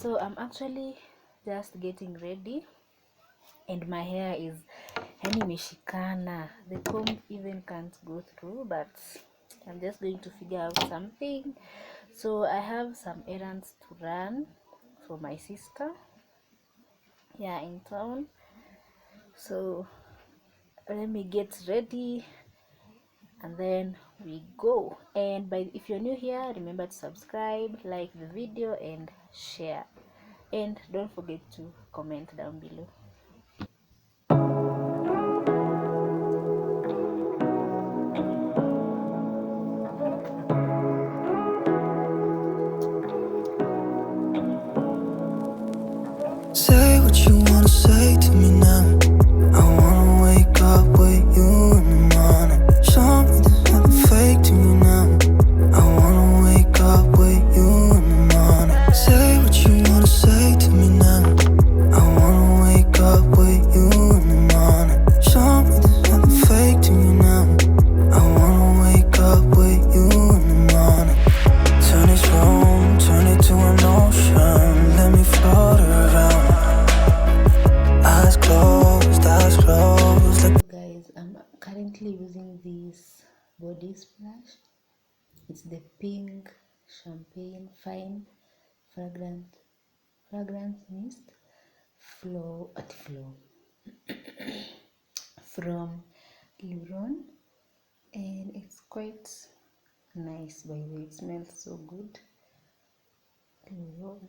So I'm actually just getting ready, and my hair is imeshikana. The comb even can't go through, but I'm just going to figure out something. So I have some errands to run for my sister, yeah, in town. So let me get ready and then we go. And if you're new here, remember to subscribe, like the video, and share, and don't forget to comment down below. Say what you wanna say to me now. I wanna wake up with you in the morning. Show me there's nothing fake to you now. I wanna wake up with you in the morning. Say what you wanna say to me now. I wanna wake up with you in the morning. Show me there's nothing fake to you now. I wanna wake up with you in the morning. Turn this room, turn it to an ocean. Let me float around. Eyes closed, eyes closed. Guys, I'm currently using this body splash. It's the pink champagne fine fragrance mist flow from Luron, and it's quite nice. By the way, it smells so good. Luron.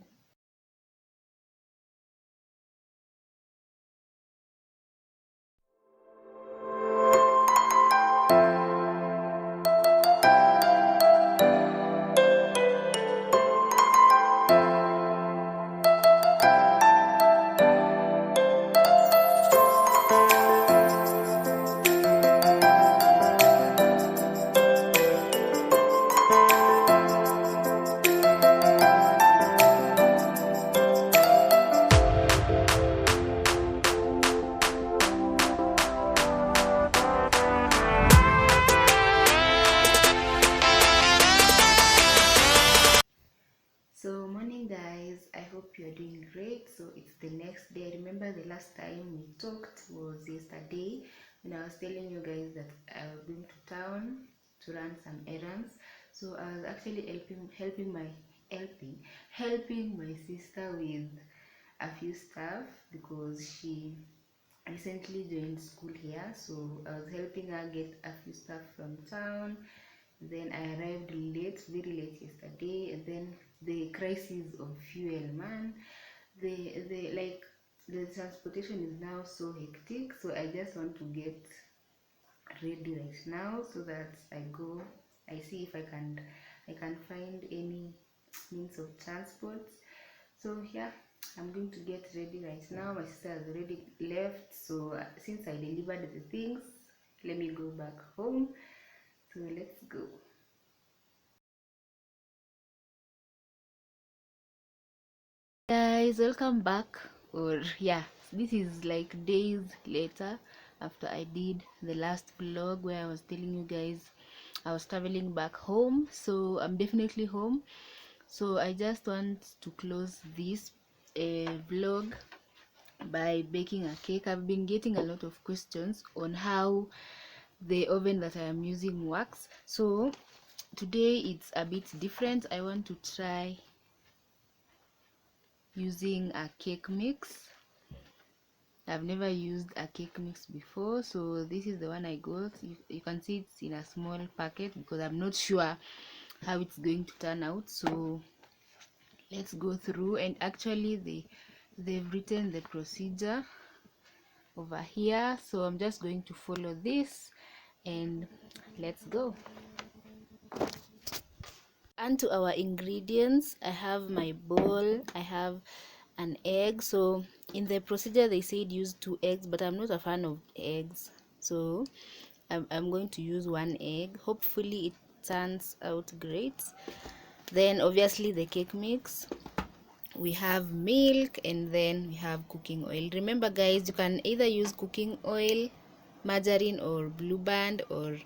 So morning guys, I hope you're doing great. So it's the next day. Remember the last time we talked was yesterday when I was telling you guys that I was going to town to run some errands. So I was actually helping my sister with a few stuff because she recently joined school here. So I was helping her get a few stuff from town. Then I arrived late, very late yesterday, and then the crisis of fuel, man, the transportation is now so hectic. So I just want to get ready right now so that I see if I can find any means of transport. So yeah, I'm going to get ready right now. My sister has already left, so since I delivered the things, let me go back home. So let's go. Guys, welcome back. Or yeah, this is like days later after I did the last vlog where I was telling you guys I was traveling back home. So I'm definitely home. So I just want to close this vlog by baking a cake. I've been getting a lot of questions on how the oven that I am using works. So today it's a bit different. I want to try using a cake mix. I've never used a cake mix before, so this is the one I got. You can see it's in a small packet because I'm not sure how it's going to turn out. So let's go through, and actually they've written the procedure over here, so I'm just going to follow this and let's go. And to our ingredients, I have my bowl, I have an egg. So in the procedure they said use 2 eggs, but I'm not a fan of eggs, so I'm going to use 1 egg. Hopefully it turns out great. Then obviously the cake mix, we have milk, and then we have cooking oil. Remember guys, you can either use cooking oil, margarine, or Blue Band, or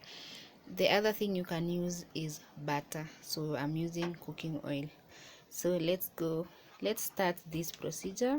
the other thing you can use is butter. So I'm using cooking oil. So let's go. let's start this procedure.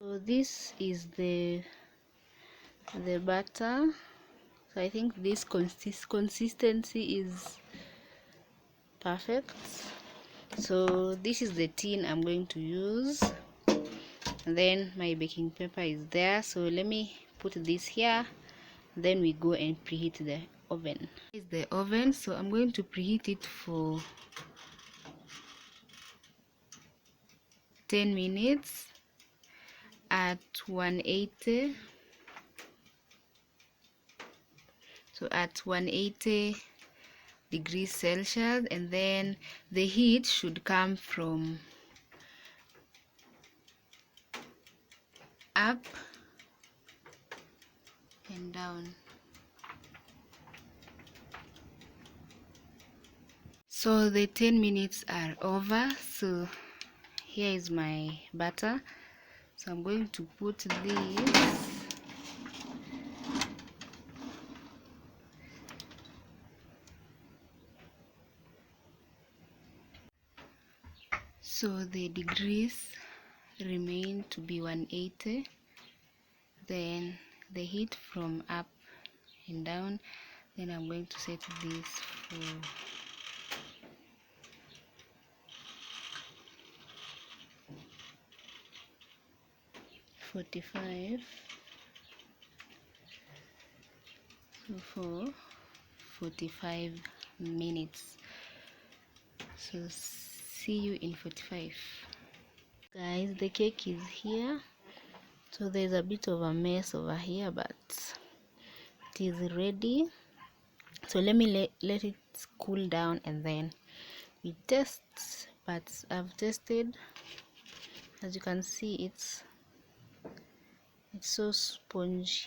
So this is the butter. So I think this consistency is perfect. So this is the tin I'm going to use, and then my baking paper is there. So let me put this here, then we go and preheat the oven. This is the oven, so I'm going to preheat it for 10 minutes at 180. So at 180 degrees Celsius, and then the heat should come from up and down. So the 10 minutes are over. So here is my butter. So I'm going to put this so the degrees remain to be 180, then the heat from up and down. Then I'm going to set this for 45. So for 45 minutes. So see you in 45. Guys, the cake is here. So there's a bit of a mess over here, but it is ready. So let me let it cool down, and then we test. But I've tested. As you can see, it's so spongy.